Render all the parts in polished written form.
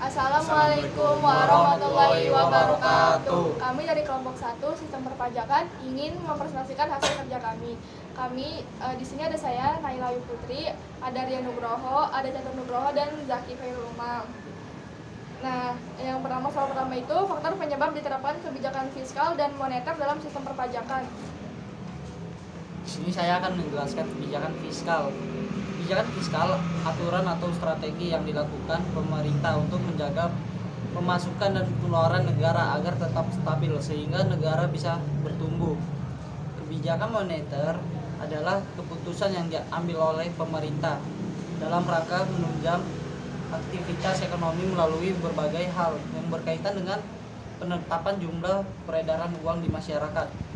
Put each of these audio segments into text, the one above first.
Assalamualaikum warahmatullahi wabarakatuh. Kami dari kelompok 1 Sistem Perpajakan ingin mempresentasikan hasil kerja kami. Di sini ada saya, Naila Ayu Putri, ada Rian Nugroho, ada Catur Nugroho, dan Zaki Khairul Umam. Nah, yang soal pertama itu faktor penyebab diterapkan kebijakan fiskal dan moneter dalam sistem perpajakan. Di sini saya akan menjelaskan kebijakan fiskal. Kebijakan fiskal, aturan atau strategi yang dilakukan pemerintah untuk menjaga pemasukan dan pengeluaran negara agar tetap stabil sehingga negara bisa bertumbuh. Kebijakan moneter adalah keputusan yang diambil oleh pemerintah dalam rangka menunjang aktivitas ekonomi melalui berbagai hal yang berkaitan dengan penetapan jumlah peredaran uang di masyarakat.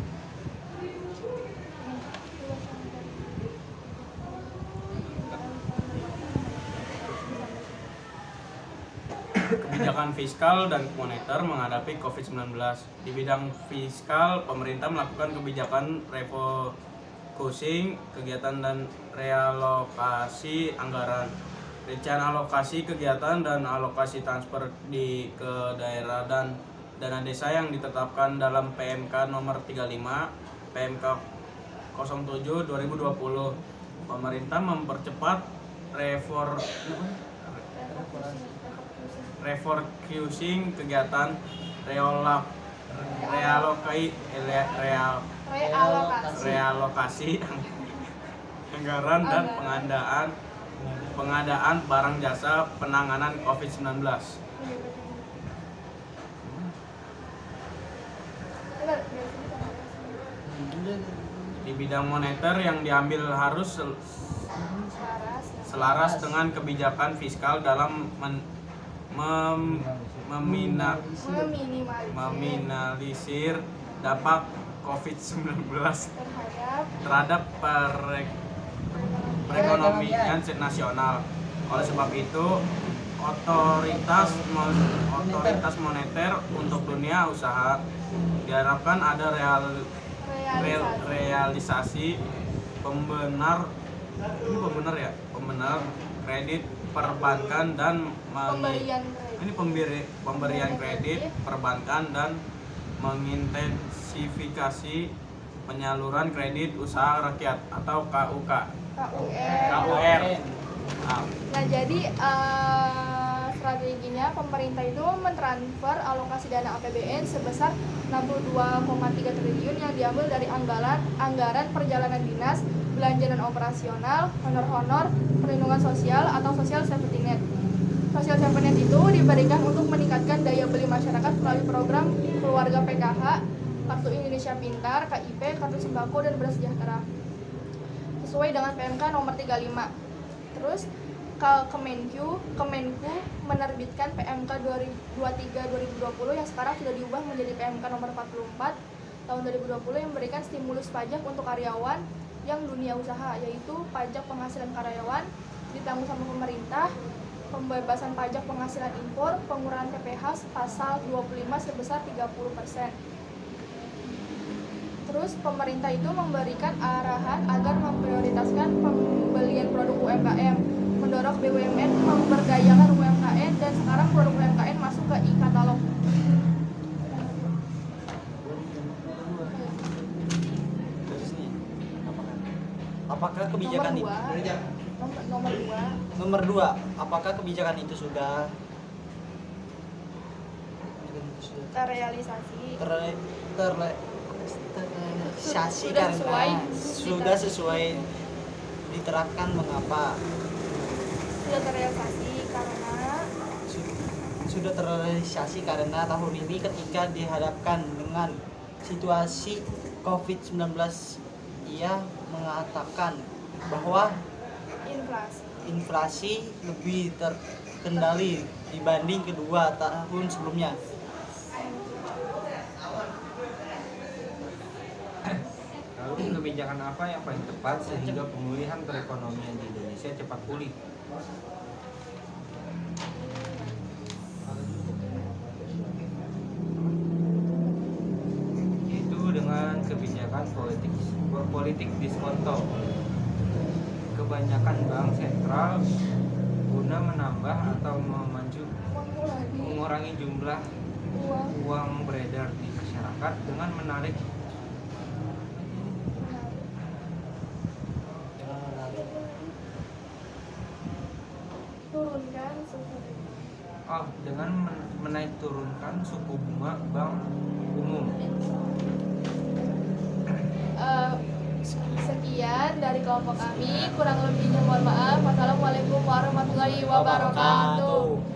Kebijakan fiskal dan moneter menghadapi COVID-19. Di bidang fiskal, pemerintah melakukan kebijakan refocusing kegiatan dan realokasi anggaran. Rencana alokasi kegiatan dan alokasi transfer ke daerah dan dana desa yang ditetapkan dalam PMK nomor 35 PMK 07 2020. Pemerintah mempercepat refocusing kegiatan realokasi anggaran dan pengadaan barang jasa penanganan COVID-19. Di bidang moneter yang diambil harus selaras dengan kebijakan fiskal dalam meminimalisir dampak COVID-19 terhadap perekonomian nasional. Oleh sebab itu, otoritas moneter untuk dunia usaha diharapkan ada realisasi pembenar kredit perbankan dan pemberian kredit perbankan dan mengintensifikasi penyaluran kredit usaha rakyat atau KUR. Nah, jadi strateginya pemerintah itu mentransfer alokasi dana APBN sebesar 62,3 triliun yang diambil dari anggaran perjalanan dinas, belanja non operasional, honor-honor, perlindungan sosial atau social safety net. Social safety net itu diberikan untuk meningkatkan daya beli masyarakat melalui program keluarga PKH, Kartu Indonesia Pintar, KIP, Kartu Sembako, dan Beras Sejahtera sesuai dengan PMK nomor 35. Terus Kemenku menerbitkan PMK 23/2020 yang sekarang sudah diubah menjadi PMK nomor 44 tahun 2020 yang memberikan stimulus pajak untuk karyawan yang dunia usaha, yaitu pajak penghasilan karyawan ditanggung sama pemerintah, pembebasan pajak penghasilan impor, pengurangan PPh pasal 25 sebesar 30%. Terus pemerintah itu memberikan arahan agar memprioritaskan pembelian produk UMKM, mendorong BUMN memberdayakan UMKM, dan sekarang produk UMKM masuk ke e-katalog. Apakah kebijakan nomor 2, apakah kebijakan itu sudah terrealisasi? Sudah sesuai diterapkan. Mengapa sudah terrealisasi? Karena tahun ini ketika dihadapkan dengan situasi COVID-19, ia mengatakan bahwa inflasi lebih terkendali dibanding kedua tahun sebelumnya. Lalu kebijakan apa yang paling tepat sehingga pemulihan perekonomian di Indonesia cepat pulih? Itu dengan kebijakan politik diskonto. Kebanyakan bank sentral guna menambah atau mengurangi jumlah uang beredar di masyarakat dengan menarik Turunkan suku menaik turunkan suku bunga bank umum. Sekian dari kelompok kami, kurang lebihnya mohon maaf. Wassalamualaikum warahmatullahi wabarakatuh.